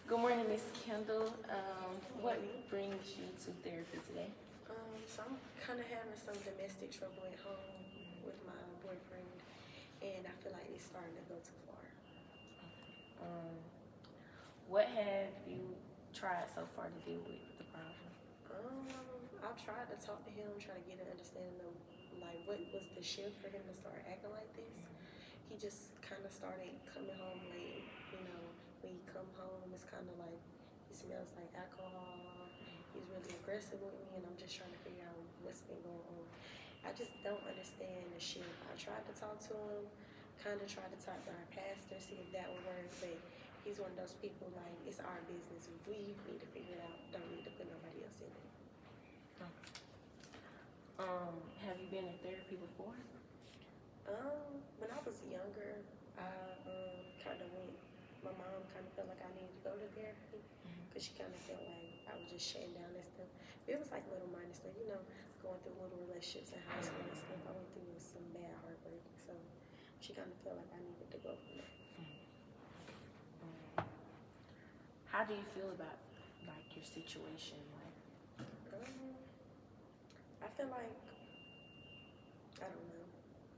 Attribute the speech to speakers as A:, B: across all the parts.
A: Good morning, Miss Kendall. What brings you to therapy today?
B: So I'm kind of having some domestic trouble at home with my boyfriend, and I feel like it's starting to go too far.
A: Um, what have you tried so far to deal with the problem?
B: I've tried to talk to him, try to get an understanding of like what was the shift for him to start acting like this. He just kind of started coming home late. When he come home, it's kind of like he smells like alcohol. He's really aggressive with me, and I'm just trying to figure out what's been going on. I just don't understand the shift. I tried to talk to him, kind of tried to talk to our pastor, see if that would work, but he's one of those people like it's our business. We need to figure it out. Don't need to put nobody else in it.
A: Have you been in therapy before?
B: When I was younger, I kind of went. My mom kind of felt like I needed to go to therapy because she kind of felt like I was just shutting down and stuff. But it was like little minor stuff, going through little relationships in high school and stuff. I went through some bad heartbreak, so she kind of felt like I needed to go from that.
A: How do you feel about like your situation?
B: I feel like I don't know.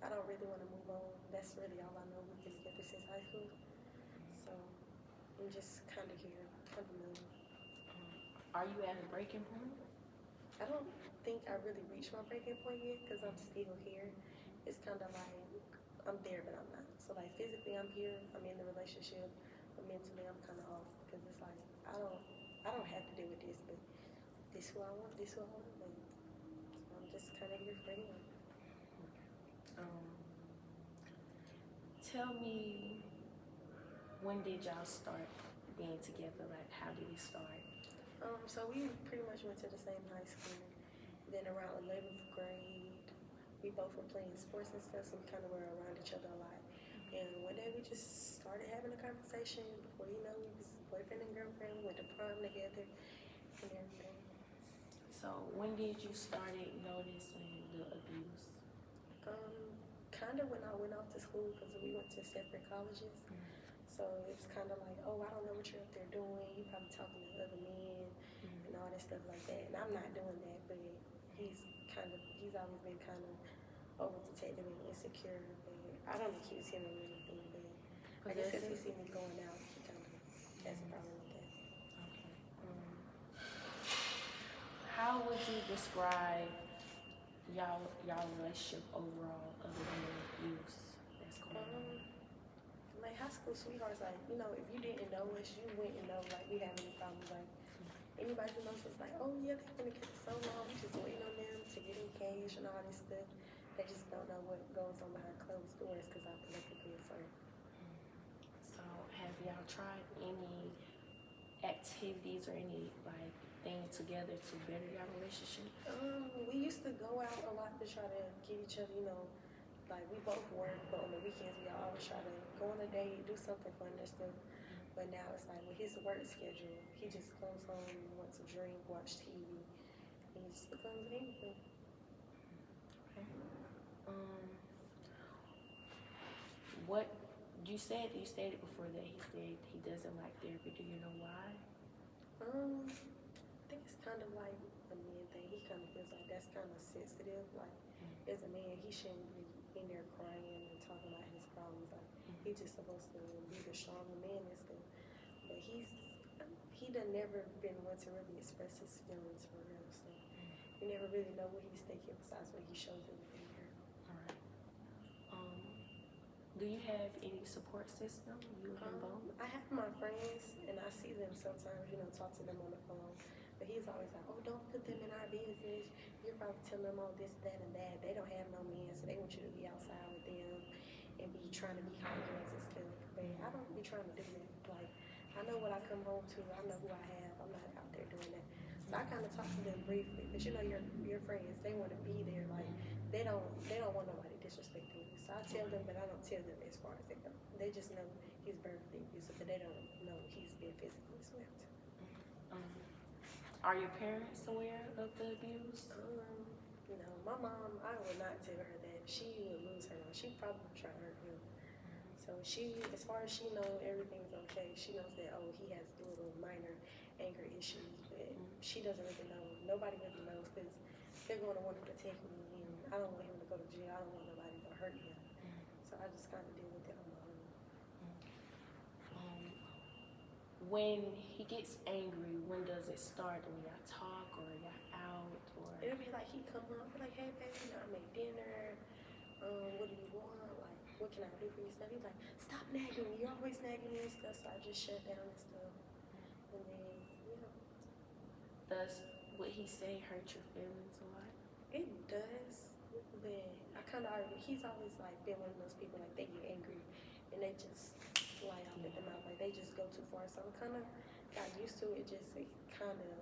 B: I don't really want to move on. That's really all I know. We've been together since high school, so I'm just kind of here, kind of numb.
A: Are you at a breaking point?
B: I don't think I really reached my breaking point yet because I'm still here. It's kind of like I'm there, but I'm not. So like physically, I'm here. I'm in the relationship, but mentally, I'm kind of off because it's like I don't have to deal with this, but this who I want, this who I want. But so I'm just kind of here for him.
A: Tell me, when did y'all start being together? Like, how did it start?
B: So we pretty much went to the same high school. Then around 11th grade, we both were playing sports and stuff, so we kind of were around each other a lot. And one day we just started having a conversation. Before you know, we was boyfriend and girlfriend. We went to prom together and everything.
A: So when did you started noticing the abuse?
B: Kind of when I went off to school because we went to separate colleges. So it was kind of like, oh, I don't know what you're up there doing. You probably talking to other men and all that stuff like that. And I'm not doing that, but he's always been kind of overprotective and insecure. But I don't accuse him of anything, but I guess because he see me going out, he kind of has a problem with that.
A: Okay. How would you describe y'all relationship overall, other than the abuse that's going on?
B: Like high school sweethearts, like if you didn't know us, you wouldn't know like we have any problems. Like anybody who knows us, like oh yeah, they've been together so long, we just waiting on them to get engaged and all this stuff. They just don't know what goes on behind closed doors because I politically affirm.
A: So have y'all tried any activities or any like thing together to better your relationship?
B: We used to go out a lot to try to get each other, like we both work, but on the weekends we always try to go on a date, do something fun and stuff. But now it's like with his work schedule, he just comes home, wants to drink, watch TV, and he just becomes angry.
A: Okay. What you stated before that he said he doesn't like therapy. Do you know why?
B: I think it's kind of like a man thing. He kind of feels like that's kind of sensitive. Like as a man, he shouldn't be in there crying and talking about his problems. Like he's just supposed to be the stronger man and stuff. But he done never been one to really express his feelings for real. So you never really know what he's thinking besides what he shows in the anger.
A: All right. Do you have any support system? You and both?
B: I have my friends, and I see them sometimes, talk to them on the phone. But he's always like, oh, don't put them in our business. You're probably telling them all this, that, and that. They don't have no man, so they want you to be outside with them and be trying to be husbands and stuff. But I don't be trying to do that. Like, I know what I come home to. I know who I have. I'm not out there doing that. So I kind of talk to them briefly. But your friends, they want to be there. Like, they don't want nobody disrespecting you. So I tell them, but I don't tell them as far as they go. They just know he's verbally abusive, but they don't know he's been physically assaulted.
A: Are your parents aware of the abuse?
B: My mom, I would not tell her that. She would lose her mind. She'd probably try to hurt him. So as far as she knows, everything's okay. she knows that, oh, he has little minor anger issues, but she doesn't really know. Nobody really knows because they're going to want to protect me, and I don't want him to go to jail. I don't want nobody to hurt him. So I just kind of deal with it on my own.
A: When he gets angry, when does it start? When y'all talk or y'all out or?
B: It'll be like he come up, be like, hey baby, you know, I make dinner. What do you want? Like, what can I do for you? Stuff. He's like, stop nagging me. You're always nagging me and stuff. So I just shut down and stuff. And then, you know,
A: Does what he say hurt your feelings a lot?
B: it does. But I kind of already, he's always like been one of those people like they get angry and they just fly off at the mouth. Like they just go too far. So I'm kind of got used to it. Just it kind of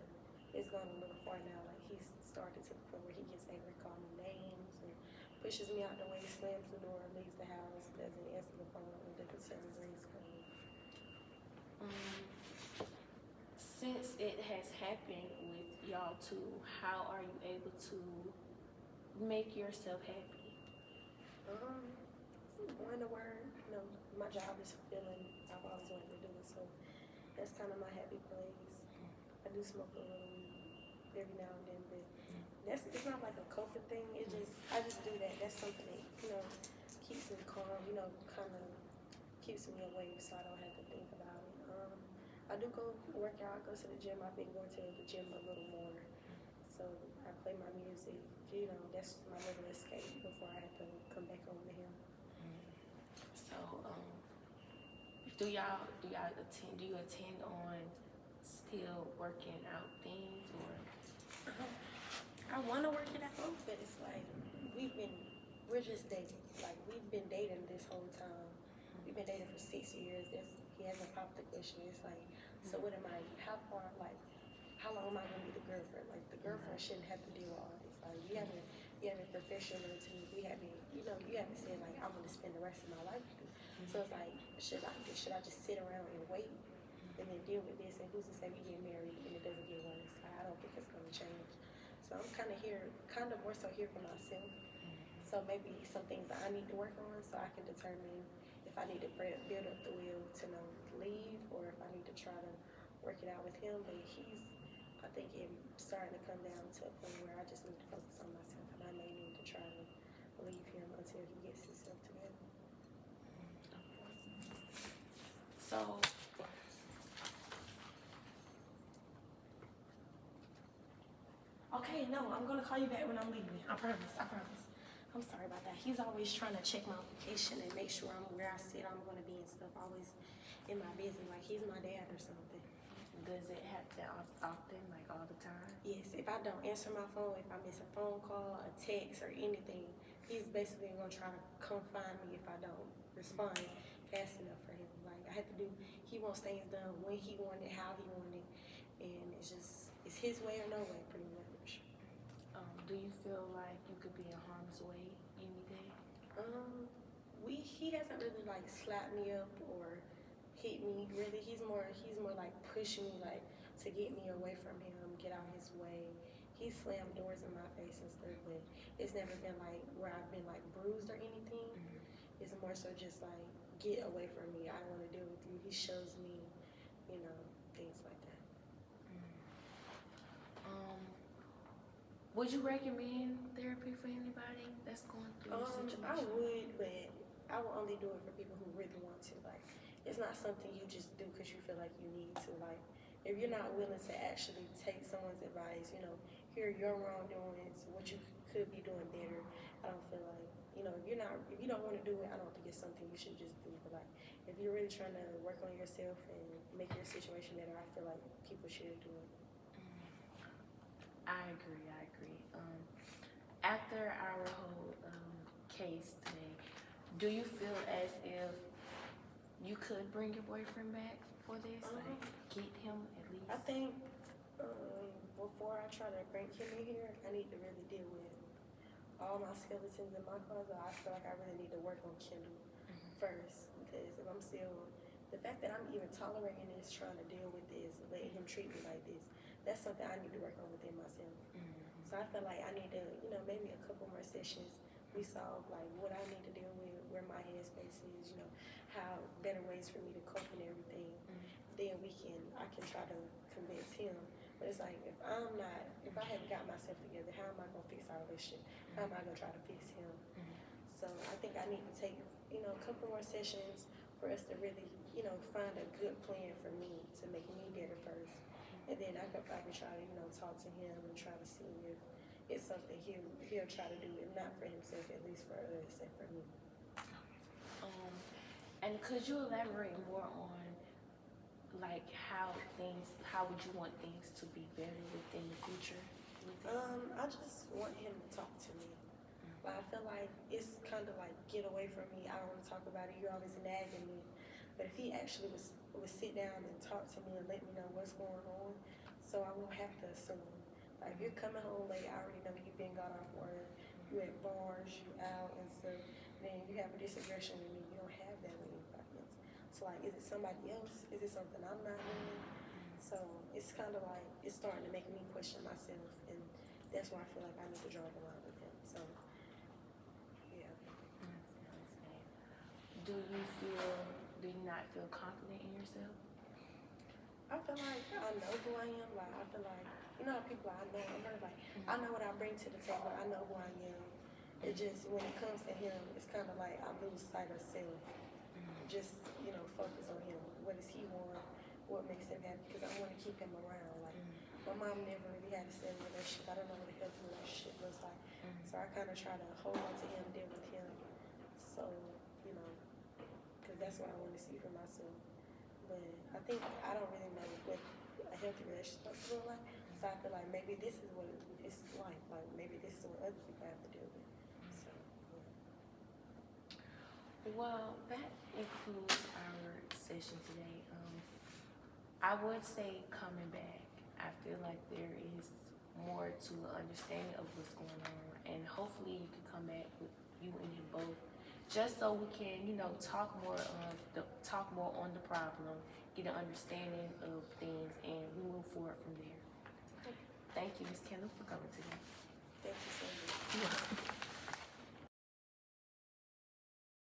B: it's gone a little far now. Like he's started to the point where he gets angry, calling me names, and pushes me out the way, slams the door, leaves the house, doesn't answer the phone, and doesn't serve rings code.
A: Since it has happened with y'all two, how are you able to make yourself happy?
B: Going to work, you know, my job is fulfilling. I've always wanted to do it, so that's kind of my happy place. I do smoke a little weed every now and then, but it's not like a coping thing. I just do that. That's something that, you know, keeps me calm, you know, kind of keeps me awake so I don't have to think about it. I do go work out, I go to the gym. I've been going to the gym a little more. So I play my music, you know, that's my little escape before I have to come back home to him.
A: So, do you attend on still working out things or?
B: I want to work it out, but it's like we're just dating. Like we've been dating this whole time. We've been dating for 6 years. He hasn't popped the question. It's like, so what am I? How long am I gonna be the girlfriend? Like the girlfriend shouldn't have to deal with all this. Like you haven't professional to me. You haven't said like I'm gonna spend the rest of my life with you. So it's like, should I just sit around and wait and then deal with this? And who's to say we get married and it doesn't get worse? Like, I don't think it's gonna change. So I'm kind of more so here for myself. So maybe some things that I need to work on so I can determine if I need to build up the will to leave or if I need to try to work it out with him. But I think it's starting to come down to a point where I just need to focus on myself and I may need to try to leave him until he gets himself together.
A: So,
B: okay, no, I'm gonna call you back when I'm leaving. I promise. I'm sorry about that. He's always trying to check my application and make sure I'm where I said I'm gonna be and stuff. Always in my business, like he's my dad or something.
A: does it happen often, like all the time?
B: Yes, if I don't answer my phone, if I miss a phone call, a text, or anything, he's basically gonna try to come find me if I don't respond fast enough for him. Like I have to do, he wants things done when he wanted, how he wanted, and it's his way or no way, pretty much.
A: Do you feel like you could be in harm's way any day?
B: He hasn't really like slapped me up or hit me really. He's more like pushing me like to get me away from him, get out his way. He slammed doors in my face and stuff, but it's never been like where I've been like bruised or anything. It's more so just like get away from me. I don't want to deal with you. He shows me, you know, things like that.
A: Would you recommend therapy for anybody that's going through a situation?
B: I would, but I will only do it for people who really want to. Like, it's not something you just do because you feel like you need to. Like, if you're not willing to actually take someone's advice, you know, hear your wrongdoings, what you could be doing better, I don't feel like, you know, if you don't want to do it, I don't think it's something you should just do. But like, if you're really trying to work on yourself and make your situation better, I feel like people should do it.
A: I agree. After our whole case today, do you feel as if you could bring your boyfriend back for this? Like, get him at least?
B: I think before I try to bring him in here, I need to really deal with all my skeletons in my closet. I feel like I really need to work on Kendall first, because if I'm still, the fact that I'm even tolerating this, trying to deal with this, letting him treat me like this, that's something I need to work on within myself. So I feel like I need to, you know, maybe a couple more sessions, we solve like what I need to deal with, where my headspace is, you know, how better ways for me to cope and everything. I can try to convince him. But it's like, if I haven't got myself together, how am I gonna fix our relationship? How am I gonna try to fix him? So I think I need to take, a couple more sessions for us to really, find a good plan for me to make me better first. And then I could probably try to, talk to him and try to see if it's something he'll try to do, if not for himself, at least for us and for me.
A: And could you elaborate more on like how would you want things to be better within the future?
B: I just want him to talk to me. But I feel like it's kind of like, get away from me. I don't want to talk about it. You're always nagging me. But if he actually would sit down and talk to me and let me know what's going on, so I won't have to assume. Like, if you're coming home late, I already know you've been got off work, you at bars, you out and stuff. Then you have this aggression with me. You don't have that with anybody else. So like, is it somebody else? Is it something I'm not doing? So it's kind of like, it's starting to make me question myself, and that's why I feel like I need to draw the line with him. So, yeah.
A: Do you not feel confident in yourself?
B: I feel like I know who I am. Like, I feel like, how people I know, I know what I bring to the table. I know who I am. It just, when it comes to him, it's kind of like I lose sight of self. Just, focus on him. What does he want? What makes him happy? Because I want to keep him around. Like, my mom never really had a steady relationship. I don't know what a healthy relationship looks like. So I kind of try to hold on to him, deal with him. So, because that's what I want to see for myself. But I think I don't really know what a healthy relationship looks like. So I feel like maybe this is what it's like. Like, maybe this is what other people have to deal with. So, yeah.
A: Well, that includes our session today. I would say coming back, I feel like there is more to understanding of what's going on, and hopefully you can come back with you and him both, just so we can, talk more on the problem, get an understanding of things, and we move forward from there. Thank you, Ms. Kendall, for coming today.
B: Thank you so much.